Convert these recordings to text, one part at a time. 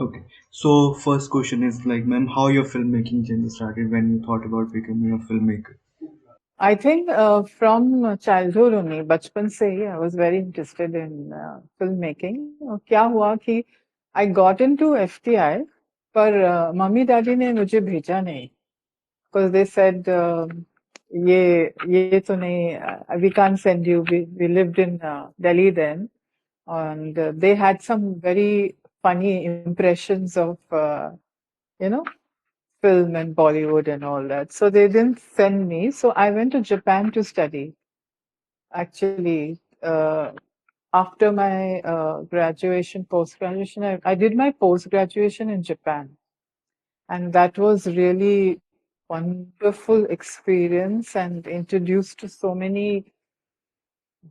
Okay. So first question is like, ma'am, how your filmmaking journey started when you thought about becoming a filmmaker? I think from childhood only, बचपन से ही I was very interested in filmmaking. और क्या हुआ कि I got into FTI, पर mummy daddy ने मुझे भेजा नहीं, because they said ये तो नहीं, we can't send you. We lived in Delhi then, and they had some very funny impressions of you know film and Bollywood and all that. So they didn't send me. So I went to Japan to study. Actually, after my graduation, post graduation, I did my post graduation in Japan, and that was really wonderful experience and introduced to so many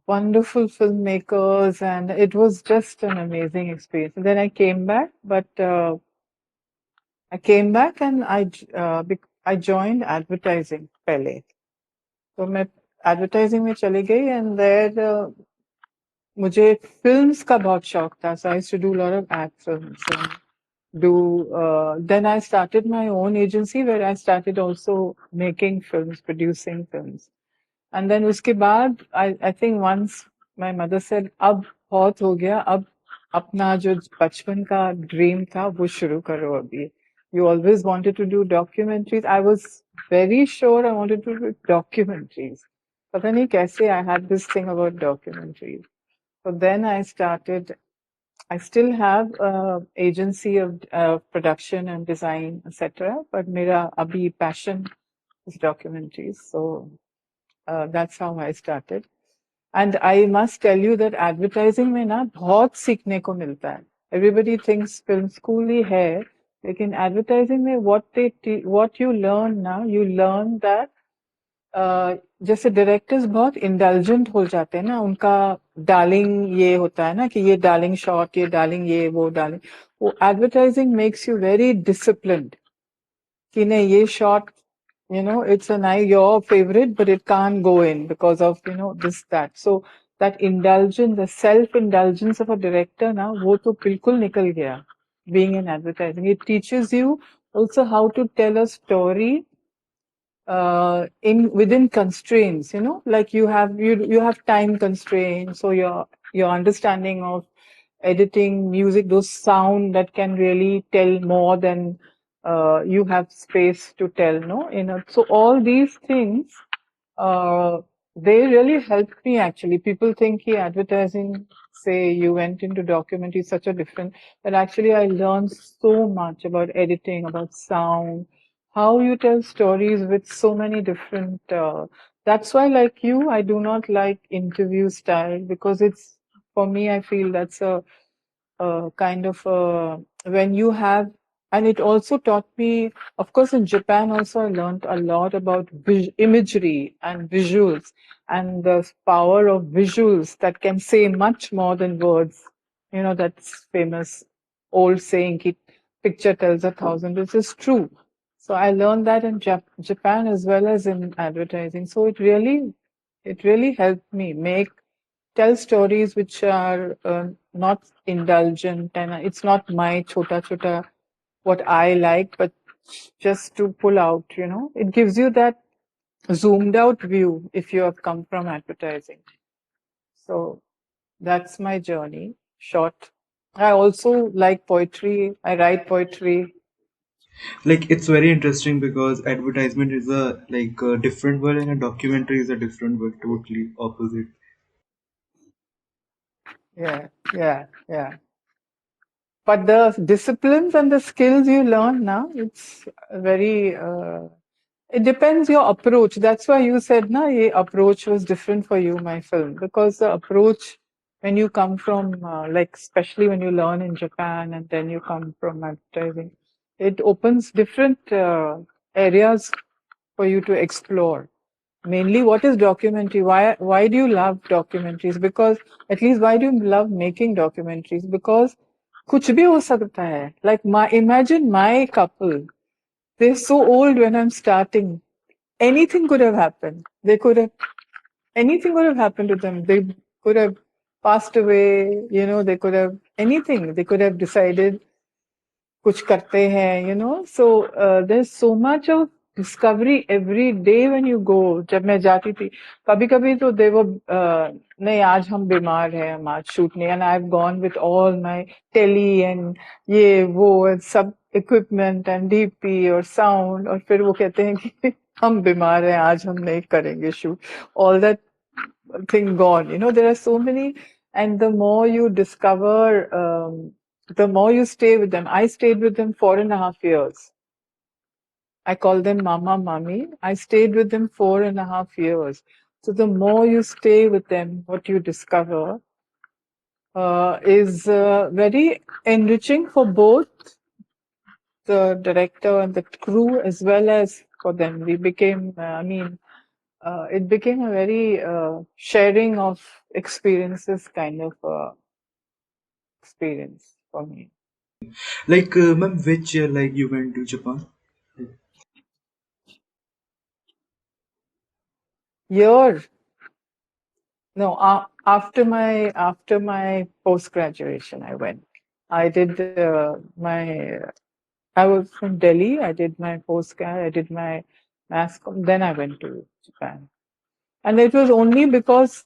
wonderful filmmakers, and it was just an amazing experience. And then I came back, but I came back and I joined advertising पहले. तो मैं advertising में चली गई, and there मुझे films का बहुत शौक था. So I used to do a lot of ad films and then I started my own agency where I started also making films, producing films. And then उसके बाद I think once my mother said अब बहुत हो गया, अब अपना जो बचपन का ड्रीम था वो शुरू करो अभी. You always wanted to do documentaries. I was very sure I wanted to do documentaries. पता नहीं कैसे I had this thing about documentaries. So then I started. I still have a agency of production and design, etc. But मेरा अभी passion is documentaries. So that's how I started. And I must tell you that advertising में ना बहुत सीखने को मिलता है. Everybody thinks film school ही है, लेकिन advertising में what you learn now, you learn that जैसे डायरेक्टर्स बहुत इंडल्जेंट हो जाते हैं ना, उनका डार्लिंग ये होता है ना कि ये डार्लिंग शॉट, ये डार्लिंग, ये वो डार्लिंग. वो advertising makes you very disciplined कि नहीं, ये shot it's a nice your favorite, but it can't go in because of this that. So that indulgence, the self indulgence of a director ना, वो तो बिल्कुल निकल गया. Being in advertising, it teaches you also how to tell a story in within constraints, like you have time constraints, so your understanding of editing music, those sound that can really tell more than you have space to tell, no, so all these things, uh, they really helped me actually. People think he advertising, say you went into documentary, such a different, but actually I learned so much about editing, about sound, how you tell stories with so many different. That's why, like you, I do not like interview style because it's for me. I feel that's a kind of when you have, and it also taught me. Of course, in Japan also I learned a lot about imagery and visuals and the power of visuals that can say much more than words. That's famous old saying, "Ki picture tells a thousand." This is true. So I learned that in Japan as well as in advertising. So it really helped me tell stories which are not indulgent, and it's not my chota chota what I like, but just to pull out, it gives you that zoomed out view if you have come from advertising. So that's my journey, short. I also like poetry. I write poetry. Like it's very interesting because advertisement is a different world and a documentary is a different world, totally opposite. Yeah, yeah, yeah. But the disciplines and the skills you learn now, it's very, it depends your approach. That's why you said, na, ye approach was different for you, my film, because the approach, when you come from, like, especially when you learn in Japan and then you come from advertising, it opens different areas for you to explore. Mainly, what is documentary? Why do you love documentaries? Because at least why do you love making documentaries? Because कुछ भी हो सकता है. Like imagine my couple. They're so old when I'm starting. Anything could have happened. Anything could have happened to them. They could have passed away. They could have anything. They could have decided कुछ करते हैं, so there's so much of discovery every day when you go. जब मैं जाती थी कभी कभी तो नहीं आज हम बीमार हैं, हम आज शूट नहीं, and I've gone with all my tele and ये वो and सब equipment and DP और sound, और फिर वो कहते हैं कि हम बीमार हैं आज हम नहीं करेंगे shoot, all that thing gone. There are so many, and the more you discover, the more you stay with them. I stayed with them 4.5 years. I call them Mama, Mami. I stayed with them 4.5 years. So the more you stay with them, what you discover is very enriching for both the director and the crew as well as for them. We became, it became a very sharing of experiences kind of experience for me. Like, ma'am, which year like you went to Japan? Year, no, after my post graduation, I went. I did my. I was from Delhi. I did my postgrad. I did my mass comm. Then I went to Japan, and it was only because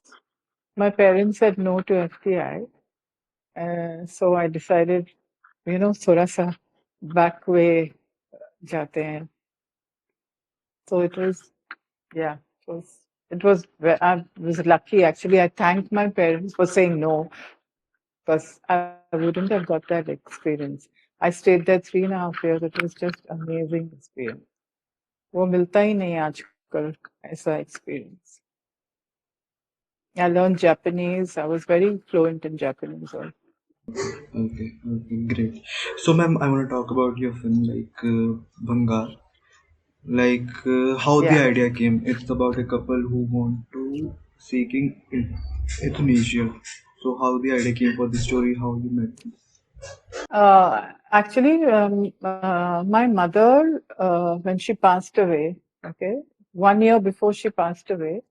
my parents said no to FTI. So I decided, थोड़ा सा back way जाते हैं. So it was, yeah, I was lucky actually. I thanked my parents for saying no, because I wouldn't have got that experience. I stayed there 3.5 years. It was just amazing experience. वो मिलता ही नहीं आजकल ऐसा experience. I learned Japanese. I was very fluent in Japanese also. Okay, great. So, ma'am, I want to talk about your film, like Bhangaar. Like how the Yeah. idea came. It's about a couple who want to seeking euthanasia. So, how the idea came for the story, how you met. Actually, my mother, when she passed away, okay, 1 year before she passed away,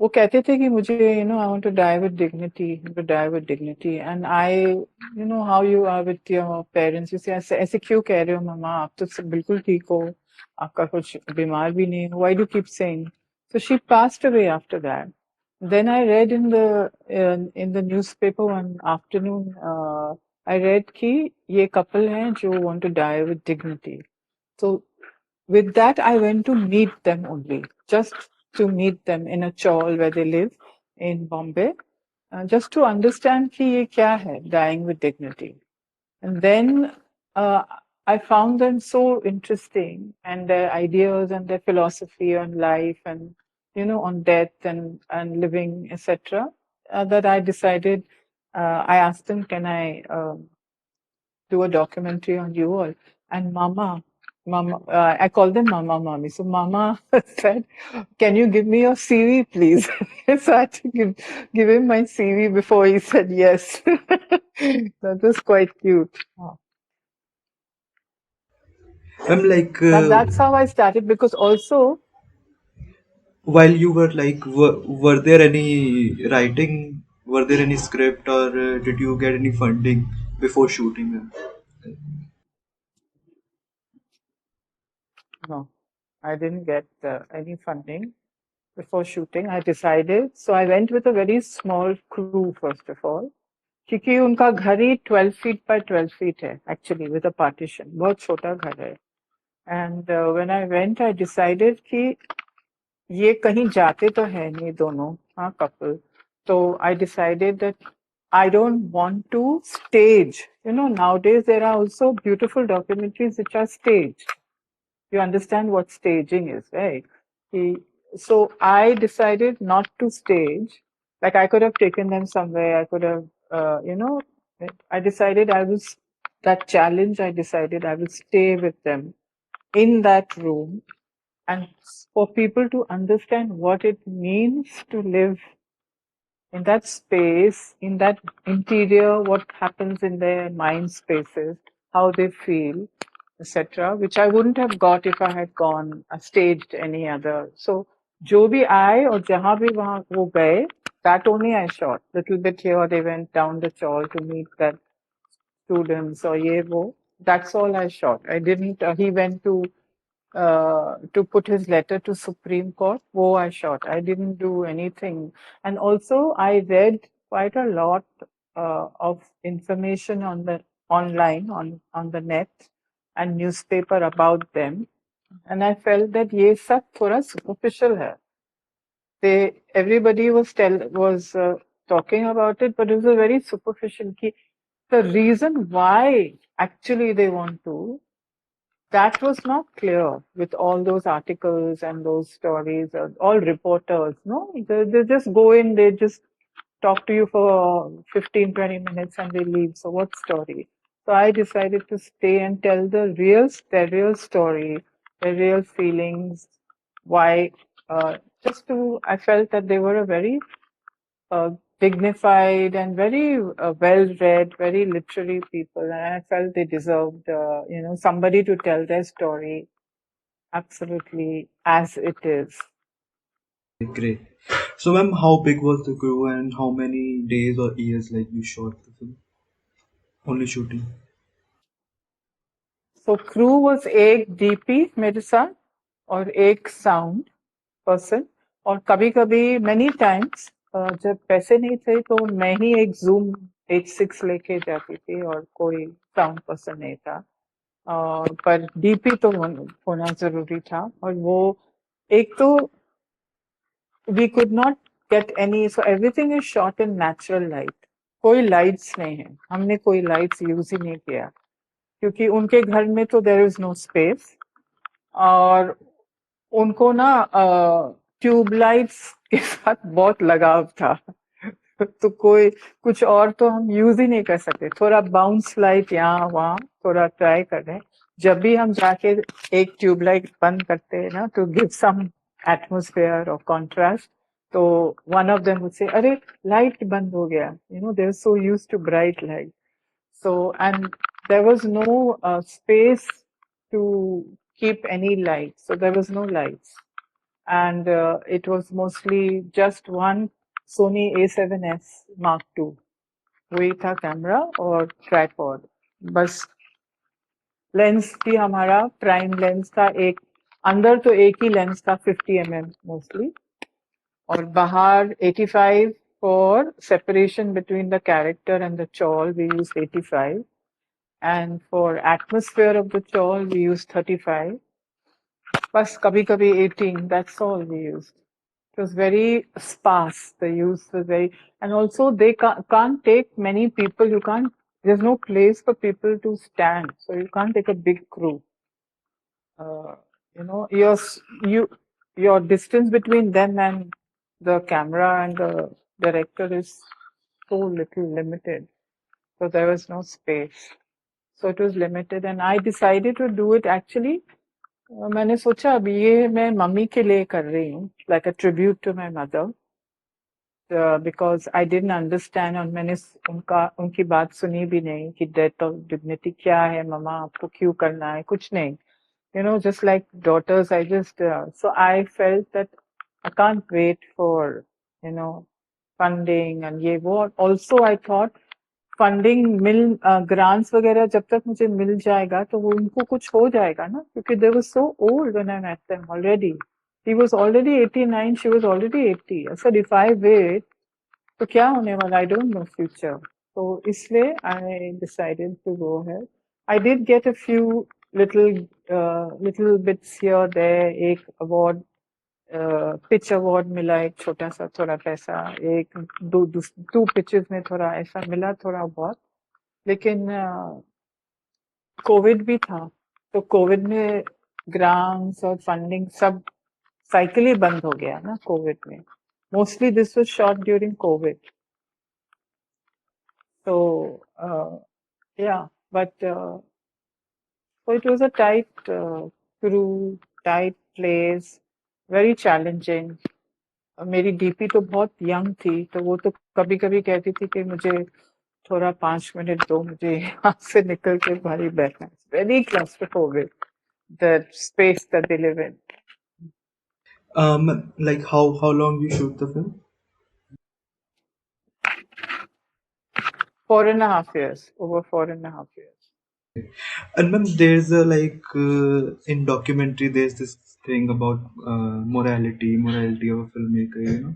वो कहते थे कि मुझे, I want to die with dignity, to die with dignity. And how you are with your parents. You say, ऐसे क्यों कह रहे हो मामा, आप तो सब बिल्कुल ठीक हो, आपका कुछ बीमार भी नहीं हो. Why do you keep saying? So she passed away after that. Then I read in the newspaper one afternoon, I read कि ये couple हैं जो want to die with dignity. So with that, I went to meet them only, just to meet them in a chawl where they live in Bombay, just to understand कि ये क्या है, dying with dignity. And then uh, I found them so interesting, and their ideas and their philosophy on life and, on death and living, etc. That I decided, I asked them, can I do a documentary on you all? And Mama, I call them Mama, Mommy. So Mama said, can you give me your CV, please? So I had to give him my CV before he said yes. That was quite cute. I'm like That's how I started, because also, while you were like, were there any writing? Were there any script, or did you get any funding before shooting them? no, I didn't get any funding before shooting. I decided, so I went with a very small crew first of all, क्योंकि उनका घर ही 12 feet by 12 feet है, actually, with a partition. बहुत छोटा घर है. And when I went, I decided कि ये कहीं जाते तो है नहीं दोनों, हाँ, couple. So I decided that I don't want to stage. Nowadays there are also beautiful documentaries which are staged. You understand what staging is, right? So I decided not to stage. Like I could have taken them somewhere. I could have, I decided that challenge, I decided I will stay with them in that room, and for people to understand what it means to live in that space, in that interior, what happens in their mind spaces, how they feel, etc., which I wouldn't have got if I had gone staged any other. So, जो भी आए और जहाँ भी वहाँ वो गए, that only I shot. Little bit here, they went down the chawl to meet that students or ये वो. That's all I shot. I didn't. He went to put his letter to Supreme Court. Oh, I shot. I didn't do anything. And also, I read quite a lot of information on the online on the net and newspaper about them. And I felt that ये सब थोड़ा superficial है. Everybody was talking about it, but it was a very superficial. Ki, the reason why actually they want to, that was not clear with all those articles and those stories. All reporters, no, they just go in, they just talk to you for 15-20 minutes and they leave. So what story? So I decided to stay and tell the real story, the real feelings, why. I felt that they were a very uh, dignified and very well-read, very literary people, and I felt they deserved, somebody to tell their story absolutely as it is. Great. So, ma'am, how big was the crew and how many days or years like you shot the film? Only shooting. So crew was एक DP मेरे साथ और एक sound person और कभी-कभी many times जब पैसे नहीं थे तो मैं ही एक Zoom H6 लेके जाती थी और कोई sound person नहीं था पर डीपी तो होना जरूरी था और वो एक तो we could not get any so everything is shot in natural light कोई लाइट्स नहीं है हमने कोई लाइट्स यूज ही नहीं किया क्योंकि उनके घर में तो देयर इज नो स्पेस और उनको ना ट्यूबलाइट्स के साथ बहुत लगाव था तो कोई कुछ और तो हम यूज ही नहीं कर सकते थोड़ा बाउंस लाइट यहाँ वहाँ थोड़ा ट्राई कर रहे हैं जब भी हम जाके एक ट्यूबलाइट बंद करते हैं ना टू गिव सम एटमोस्फेयर और कॉन्ट्रास्ट तो one of them would say अरे लाइट बंद हो गया you know they are so used to bright light so and there was no space to keep any light so there was no lights and it was mostly just one Sony A7S Mark II वही था camera और tripod बस lens भी हमारा prime lens था एक अंदर तो एक ही लेंस था 50 mm मोस्टली और बाहर 85 for separation between the character and the chawl we used 85 and for atmosphere of the chawl we used 35 बस कभी कभी 18 that's all we used. It was very sparse. The use was very, and also they can't take many people. You can't. There's no place for people to stand, so you can't take a big crew. You know, your distance between them and the camera and the director is so little limited. So there was no space. So it was limited, and I decided to do it actually. मैंने सोचा अब ये मैं mummy के लिए कर रही हूँ like a tribute to my mother because I didn't understand और मैंने उनकी बात सुनी भी नहीं कि डेथ ऑफ डिग्निटी क्या है मम्मा आपको क्यों करना है कुछ नहीं you know just like daughters I just so I felt that I can't wait for you know funding and ये वो also I thought funding mill grants वगैरह जब तक मुझे मिल जाएगा तो वो उनको कुछ हो जाएगा ना क्योंकि they was so old when I met them already he was already 89 she was already 80 I said if I wait तो क्या होने वाला आई डोंट नो फ्यूचर तो इसलिए I decided to go ahead I did get a few little little bits here there एक award pitch award मिला एक छोटा सा थोड़ा पैसा एक दो पिचेस में थोड़ा ऐसा मिला थोड़ा बहुत लेकिन कोविड भी था तो कोविड में ग्रांट्स और फंडिंग सब साइकिल ही बंद हो गया ना कोविड में mostly this was shot during Covid so yeah but so it was a tight crew tight place very challenging मेरी डीपी तो बहुत यंग थी तो वो तो कभी कभी कहती थी कि मुझे थोड़ा 5 मिनट दो मुझे यहाँ से निकल के बाहर ही बैठना very claustrophobic the space that they live in Like how long you shoot the film? 4.5 years over 4.5 years And ma'am, there's a in documentary, there's this thing about morality of a filmmaker, you know.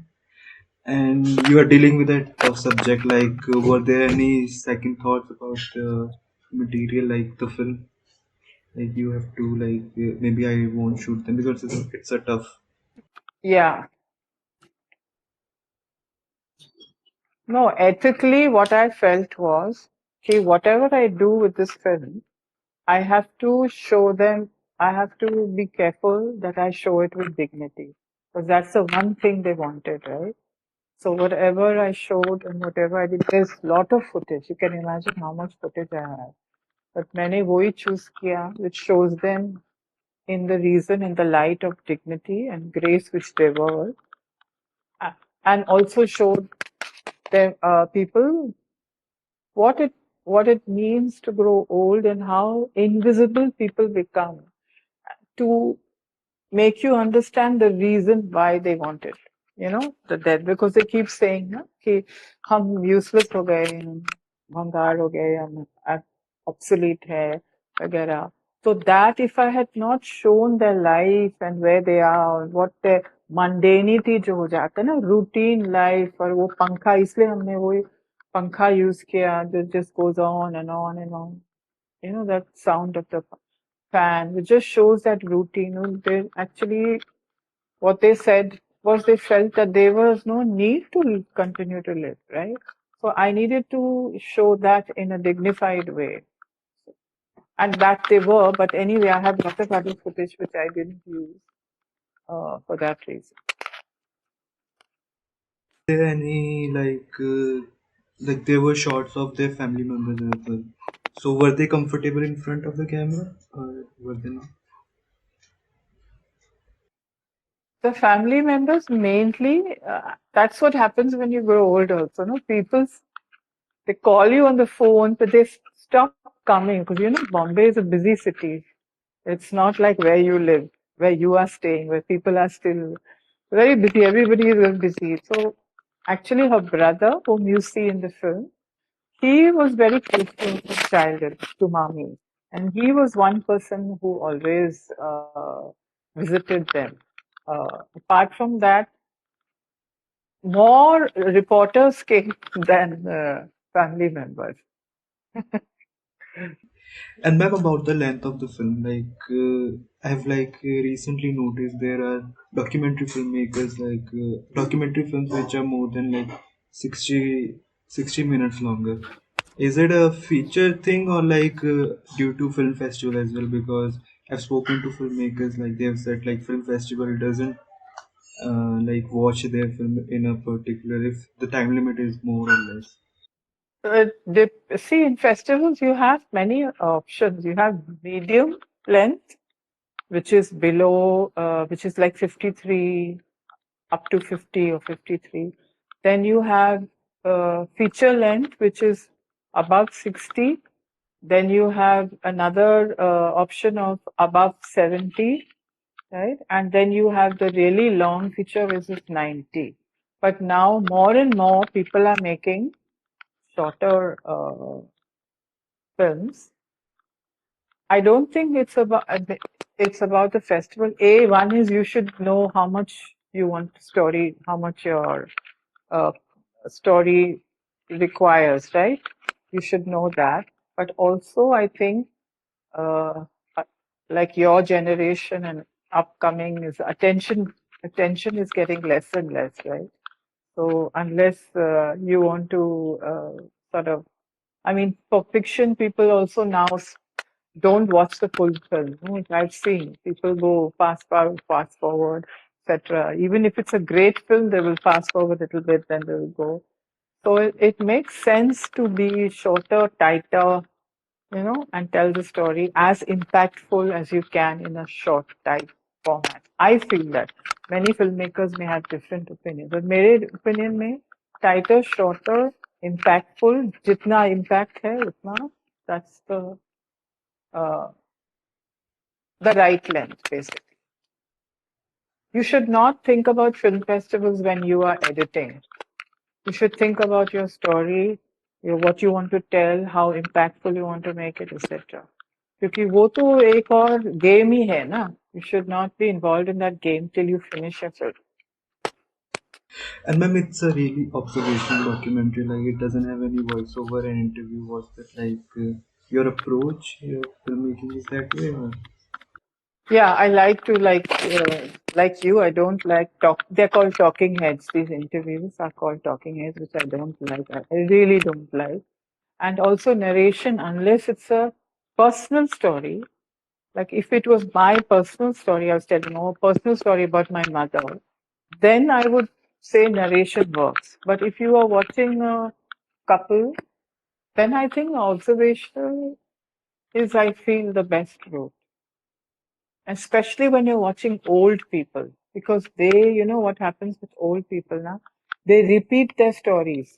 And you are dealing with that tough subject. Were there any second thoughts about the material, like the film? Like you have to maybe I won't shoot them because it's a tough. Yeah. No, ethically, what I felt was, okay, whatever I do with this film, I have to show them, I have to be careful that I show it with dignity. Because that's the one thing they wanted, right? So whatever I showed and whatever I did, there's a lot of footage. You can imagine how much footage I have. But मैंने वही choose किया, which shows them in the reason, in the light of dignity and grace which they were, a- and also showed them people what it means to grow old and how invisible people become to make you understand the reason why they want it. You know, the death, because they keep saying ना कि हम useless हो गए, हम भंगार हो गए, हम obsolete है वगैरह. So that if I had not shown their life and where they are, what their mundanity जो हो जाता है ना, routine life, और वो पंखा, इसलिए हमने वो पंखा use किया, just goes on and on and on. You know, that sound of the fan, which just shows that routine. You know, they actually, what they said was they felt that there was no need to continue to live, right? So I needed to show that in a dignified way. And that they were, but anyway, I have lots of other footage which I didn't use for that reason. There any there were shots of their family members as well. So were they comfortable in front of the camera or were they not? The family members mainly, that's what happens when you grow older. So, no, people, they call you on the phone, but they stop coming because you know Bombay is a busy city. It's not like where you live, where you are staying, where people are still very busy. Everybody is very busy. So actually, her brother, whom you see in the film, he was very close to his childhood, to mommy, and he was one person who always visited them. Apart from that, more reporters came than family members. And ma'am, about the length of the film, I have recently noticed there are documentary films which are more than 60 minutes longer. Is it a feature thing or due to film festival as well? Because I've spoken to filmmakers, like they've said film festival doesn't watch their film in a particular if the time limit is more or less. See, in festivals, you have many options. You have medium length, which is below, which is like 53 up to 50 or 53. Then you have feature length, which is above 60. Then you have another option of above 70, right? And then you have the really long feature, which is 90. But now more and more people are making shorter films. I don't think it's about the festival. One is you should know how much you want story, how much your uh, story requires, right? You should know that. But also, I think uh, uh, like your generation and upcoming is attention is getting less and less, right? So unless you want to sort of, I mean, for fiction, people also now don't watch the full film. No, I've seen people go fast forward, etc. Even if it's a great film, they will fast forward a little bit, then they will go. So it makes sense to be shorter, tighter, you know, and tell the story as impactful as you can in a short, tight format. I feel that many filmmakers may have different opinions, but मेरे opinion में tighter, shorter, impactful, जितना impact है उतना, that's uh, the right length, basically. You should not think about film festivals when you are editing. You should think about your story what you want to tell, how impactful you want to make it, etc. क्योंकि वो तो एक और game ही है ना. You should not be involved in that game till you finish a film. And ma'am, it's a really observational documentary. Like it doesn't have any voiceover and interview. Was that your approach, your filmmaking is that way? Or? Yeah, I like to like you. I don't like talk. They're called talking heads. These interviews are called talking heads, which I don't like. I really don't like. And also narration, unless it's a personal story. Like if it was my personal story, I was telling a personal story about my mother, then I would say narration works. But if you are watching a couple, then I think observation is, I feel, the best route. Especially when you're watching old people, because they, you know what happens with old people now? They repeat their stories.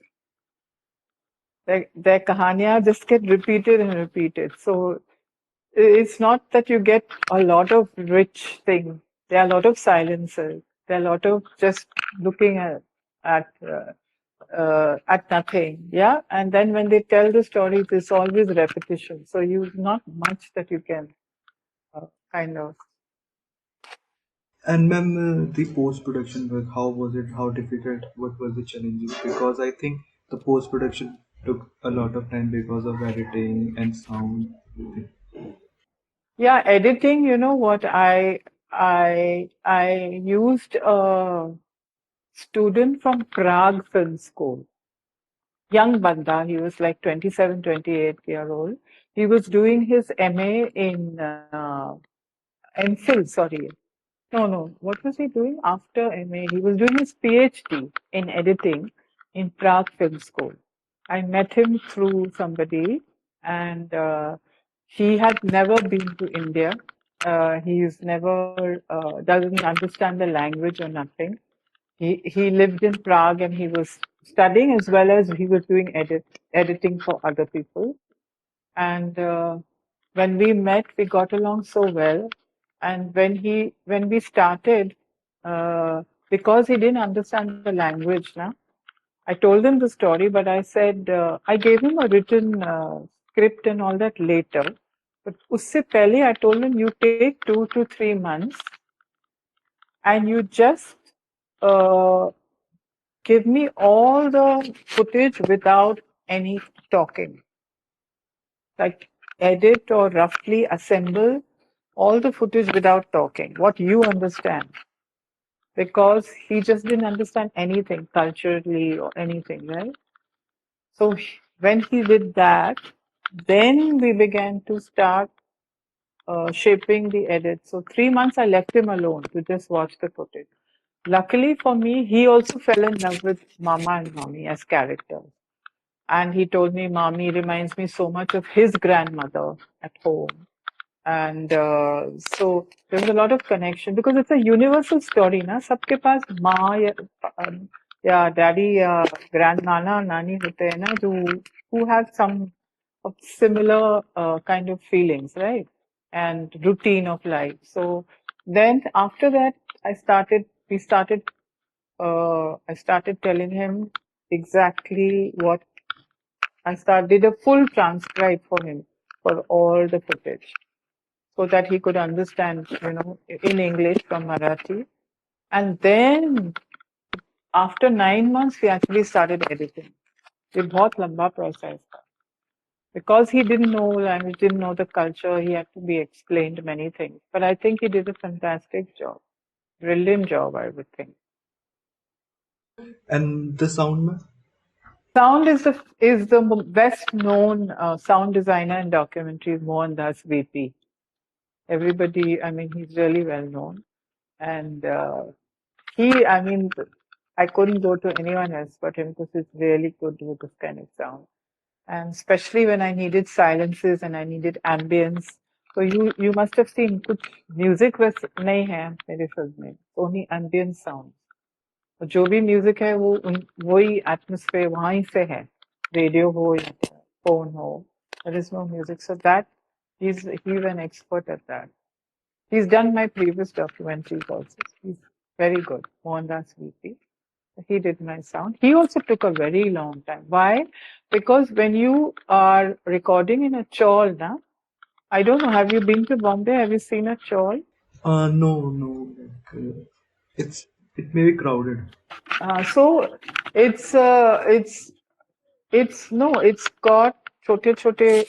Their kahaniya just get repeated and repeated. So it's not that you get a lot of rich things. There are a lot of silences. There are a lot of just looking at nothing. Yeah. And then when they tell the stories, it's always repetition. So you not much that you can kind of. And ma'am, the post production work, how was it? How difficult? What were the challenges? Because I think the post production took a lot of time because of editing and sound. Yeah, editing, you know what, I used a student from Prague Film School, young banda. He was like 27, 28-year old. He was doing his MA in MPhil, sorry. No. What was he doing after MA? He was doing his PhD in editing in Prague Film School. I met him through somebody, and he had never been to India. He's never doesn't understand the language or nothing. He lived in Prague and he was studying as well as he was doing editing for other people. And when we met, we got along so well. And when we started, because he didn't understand the language, now I told him the story, but I said I gave him a written script and all that later. But usse pehle, I told him you take 2 to 3 months and you just uh, give me all the footage without any talking. Like edit or roughly assemble all the footage without talking, what you understand. Because he just didn't understand anything culturally or anything, right? So when he did that, then we began to start shaping the edit. So 3 months I left him alone to just watch the footage. Luckily for me, he also fell in love with Mama and Mommy as characters. And he told me Mommy reminds me so much of his grandmother at home. And so there's a lot of connection because it's a universal story, na? सबके पास माँ या daddy या grandnana nani होते हैं ना who have some of similar kind of feelings, right? And routine of life. So then after that, I started telling him exactly what did a full transcribe for him for all the footage so that he could understand, in English from Marathi. And then after 9 months, we actually started editing. ये बहुत लंबा process था. Because he didn't know language, didn't know the culture, he had to be explained many things. But I think he did a fantastic job. Brilliant job, I would think. And the sound, ma'am? Sound is the best known sound designer in documentaries, Mohan Das VP. Everybody, I mean, he's really well known. And I mean, I couldn't go to anyone else but him because he's really good with this kind of sound. And especially when I needed silences and I needed ambience. So you must have seen कुछ music वैसे नहीं है मेरे film में, only ambient sound. जो भी music है वही एटमोस्फेयर वहीं से है, रेडियो हो या फोन हो. There is no music, so that he's an expert at that. He's done my previous documentaries also. He's very good, Mohandas VP. He did my sound. He also took a very long time. Why? Because when you are recording in a chawl, na, I don't know, have you been to Bombay? Have you seen a chawl? No, no. Like, it may be crowded. So it's no, it's got छोटे छोटे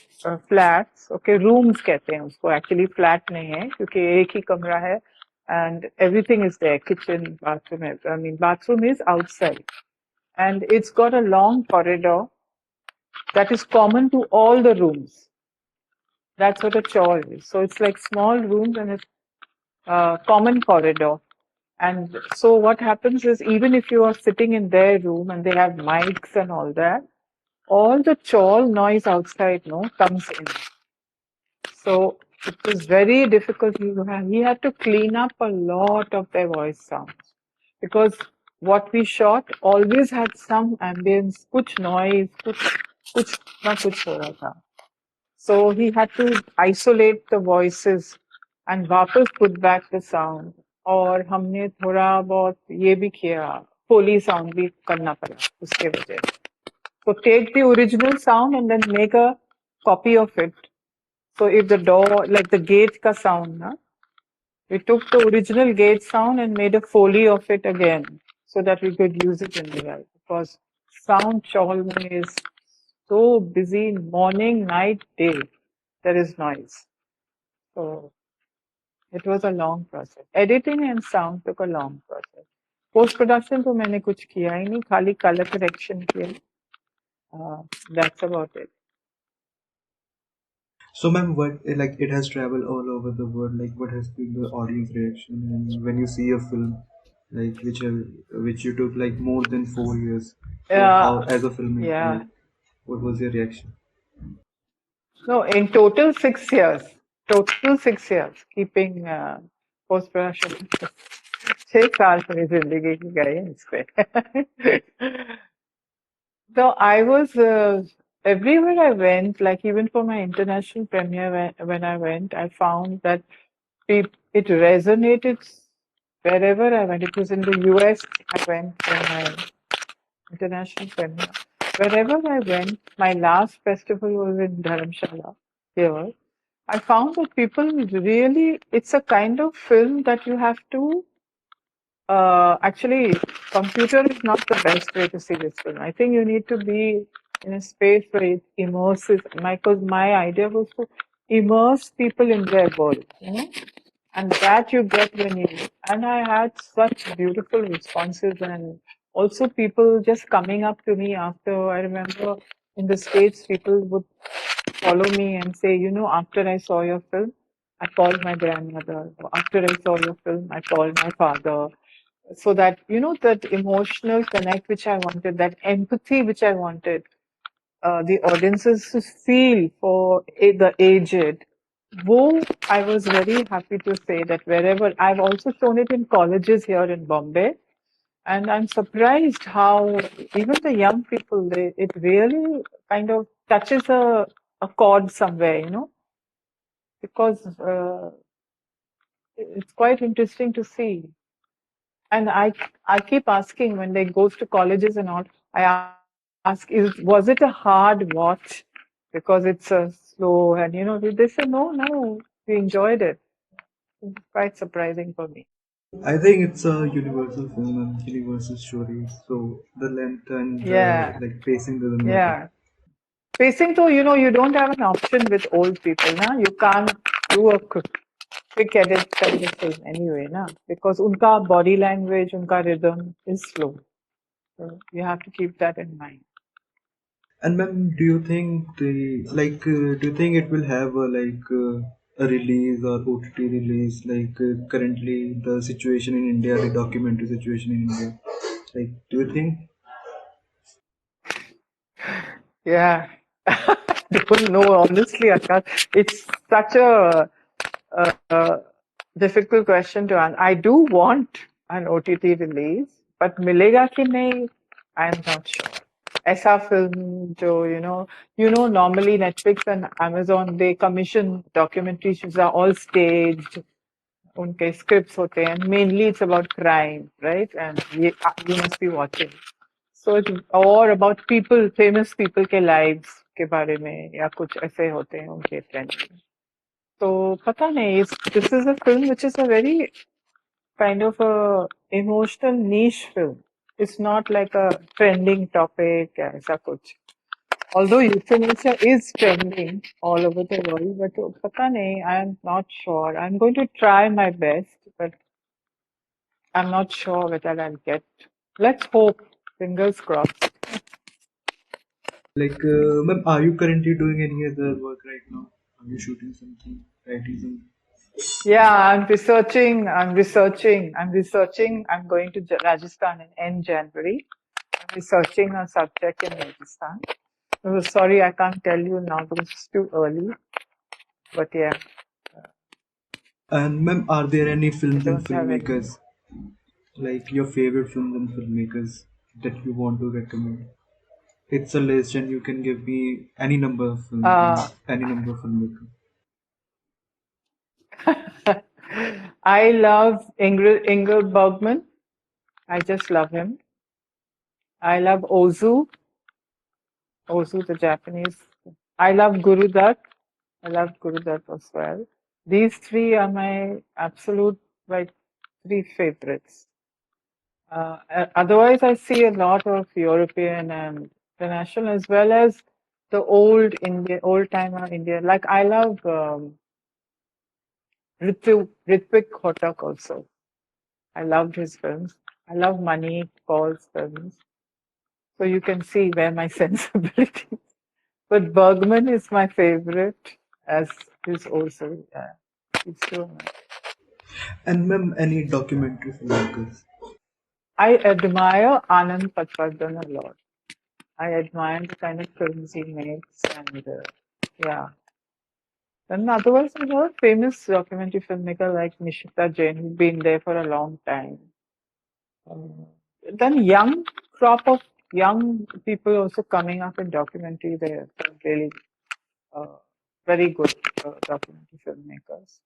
flats. Okay, rooms कहते हैं उसको. Actually, flat नहीं है क्योंकि एक ही कमरा है, and everything is there. Kitchen, bathroom. I mean, bathroom is outside, and it's got a long corridor that is common to all the rooms. That's what a chawl is. So it's like small rooms and it's common corridor. And so what happens is even if you are sitting in their room and they have mics and all the chawl noise outside no comes in. So it was very difficult. He had to clean up a lot of their voice sounds because what we shot always had some ambience, कुछ noise, कुछ ना कुछ हो रहा था. So he had to isolate the voices and वापस put back the sound. और हमने थोड़ा बहुत ये भी किया, Foley sound भी करना पड़ा उसके वजह से. So take the original sound and then make a copy of it. So if the door, like the gate ka sound, na, we took the original gate sound and made a Foley of it again so that we could use it in the right. Because sound chawl mein is so busy morning, night, day. There is noise. So it was a long process. Editing and sound took a long process. Post production तो मैंने कुछ किया ही नहीं, खाली color correction किया. That's about it. So, ma'am, what like it has traveled all over the world? Like, what has been the audience reaction? And when you see a film, like which you took like more than 4 years, so how Uh, as a filmmaker, yeah. like, what was your reaction? No, in total 6 years. Total 6 years. Keeping post production. 6 साल मेरी जिंदगी की गए हैं इस पे. So I was everywhere I went, like even for my international premiere when I went, I found that it resonated wherever I went. It was in the US, I went for my international premiere. Wherever I went, my last festival was in Dharamshala here. I found that people really, it's a kind of film that you have to actually, computer is not the best way to see this film. I think you need to be in a space where it immerses. Because my idea was to immerse people in their world, and that you get when you. And I had such beautiful responses, and also people just coming up to me after. I remember in the States, people would follow me and say, after I saw your film, I called my grandmother. After I saw your film, I called my father so that that emotional connect which I wanted, that empathy which I wanted, the audiences to feel for the aged. Wo, I was very happy to say that wherever I've also shown it in colleges here in Bombay, and I'm surprised how even the young people, it really kind of touches a chord somewhere, because it's quite interesting to see. And I keep asking when they goes to colleges and all, I ask, was it a hard watch? Because it's slow and they say no, we enjoyed it. It's quite surprising for me. I think it's a universal film and universal story. So the length and the Yeah, like pacing doesn't matter. yeah. Pacing though, you don't have an option with old people, na? You can't do a quick edit kind of film anyway, na? Because unka body language, unka rhythm is slow. So you have to keep that in mind. And ma'am, do you think do you think it will have a release or OTT release? Currently, the situation in India, the documentary situation in India. Like, do you think? Yeah. Don't know, honestly, Akash. It's such a difficult question to answer. I do want an OTT release, but milega ki nahi, I'm not sure. ऐसा film जो normally Netflix and Amazon they commission documentaries which are all staged. उनके scripts होते हैं, and mainly it's about crime, right? And you must be watching. So it's or about people, famous people के lives के बारे में या कुछ ऐसे होते हैं उनके trend. तो पता नहीं, this is a film which is a very kind of a emotional niche film. It's not like a trending topic या ऐसा कुछ. Although euthanasia is trending all over the world, but pata nahi, I am not sure. I'm going to try my best, but I'm not sure whether I'll get. Let's hope. Fingers crossed. Like, ma'am, are you currently doing any other work right now? Are you shooting something, writing something? Yeah, I'm researching. I'm going to Rajasthan in end January. I'm researching a subject in Rajasthan. Oh, sorry, I can't tell you now because it's too early. But yeah, And ma'am, are there any I films and don't have any. filmmakers, like your favorite films and filmmakers that you want to recommend? It's a list, and you can give me any number of films and Uh, any number of filmmakers. I love Ingrid Bergman. I just love him. I love Ozu, the Japanese. I love Guru Dutt. I love Guru Dutt as well. These three are my absolute like three favorites. Otherwise, I see a lot of European and international as well as the old timer India. Like I love Ritwik Kotak also. I loved his films. I love Money Paul's films. So you can see where my sensibility. But Bergman is my favorite, as is also. Yeah, he's so nice. And ma'am, any documentary filmmakers? I admire Anand Patwardhan a lot. I admire the kind of films he makes, and yeah. And otherwise, I know a famous documentary filmmaker like Nishita Jain, who's been there for a long time. Um, then young crop of young people also coming up in documentary. They're really uh, very good documentary filmmakers.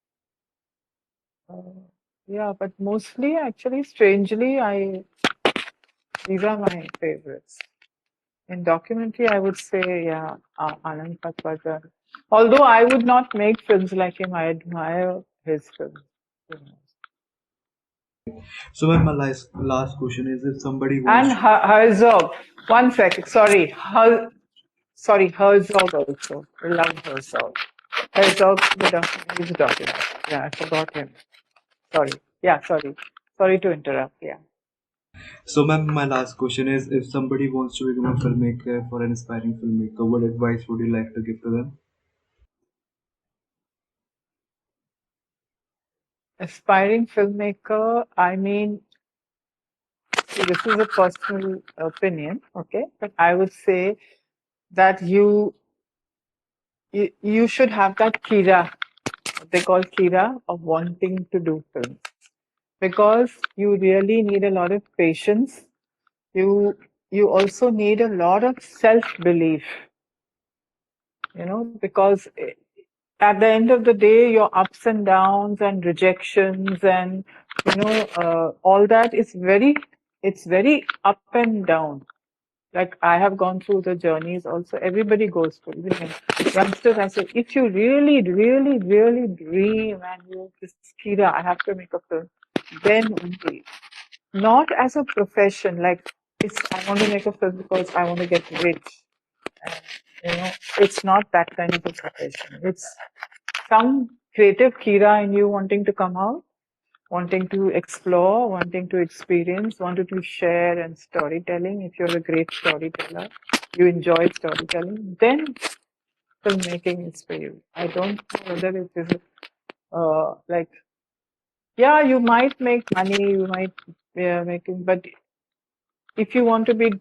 Uh, yeah, but mostly, actually, strangely, I these are my favorites. In documentary, I would say, yeah, Anand Patwardhan. Although I would not make films like him, I admire his films. You know. So ma'am, my last question is, if somebody And wants to, Herzog. One second, sorry. Herzog also. I love Herzog. Herzog, he's a documentary. Yeah, I forgot him. Sorry. Yeah, sorry. Sorry to interrupt. Yeah. so ma'am, my last question is, if somebody wants to become a filmmaker or an aspiring filmmaker, what advice would you like to give to them? Aspiring filmmaker, I mean, see, this is a personal opinion, okay? But I would say that you should have that kira, what they call kira, of wanting to do films. Because you really need a lot of patience. You also need a lot of self-belief, because at the end of the day, your ups and downs and rejections and all that is it's very up and down. Like I have gone through the journeys also. Everybody goes through. Even when youngsters, I say, if you really, really, really dream and you this Kira, I have to make a film, then only. Not as a profession, like I want to make a film because I want to get rich. And, it's not that kind of a profession. It's some creative Kira in you wanting to come out, wanting to explore, wanting to experience, wanting to share and storytelling. If you're a great storyteller, you enjoy storytelling, then filmmaking is for you. I don't know whether it is like, yeah, you might make money, you might make it, but if you want to be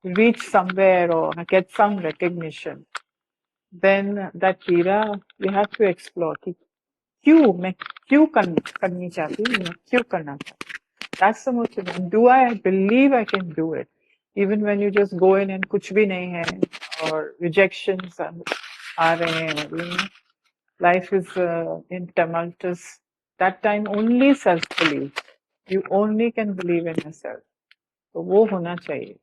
reach somewhere or get some recognition, then that Kira you have to explore. कि क्यों मैं क्यों करनी चाहती हूँ मैं क्यों करना चाहती हूँ? That's the most important. Do I believe I can do it? Even when you just go in and कुछ भी नहीं है or rejections आ रहे हैं, life is in tumultuous. that time only self belief. You only can believe in yourself. तो वो होना चाहिए.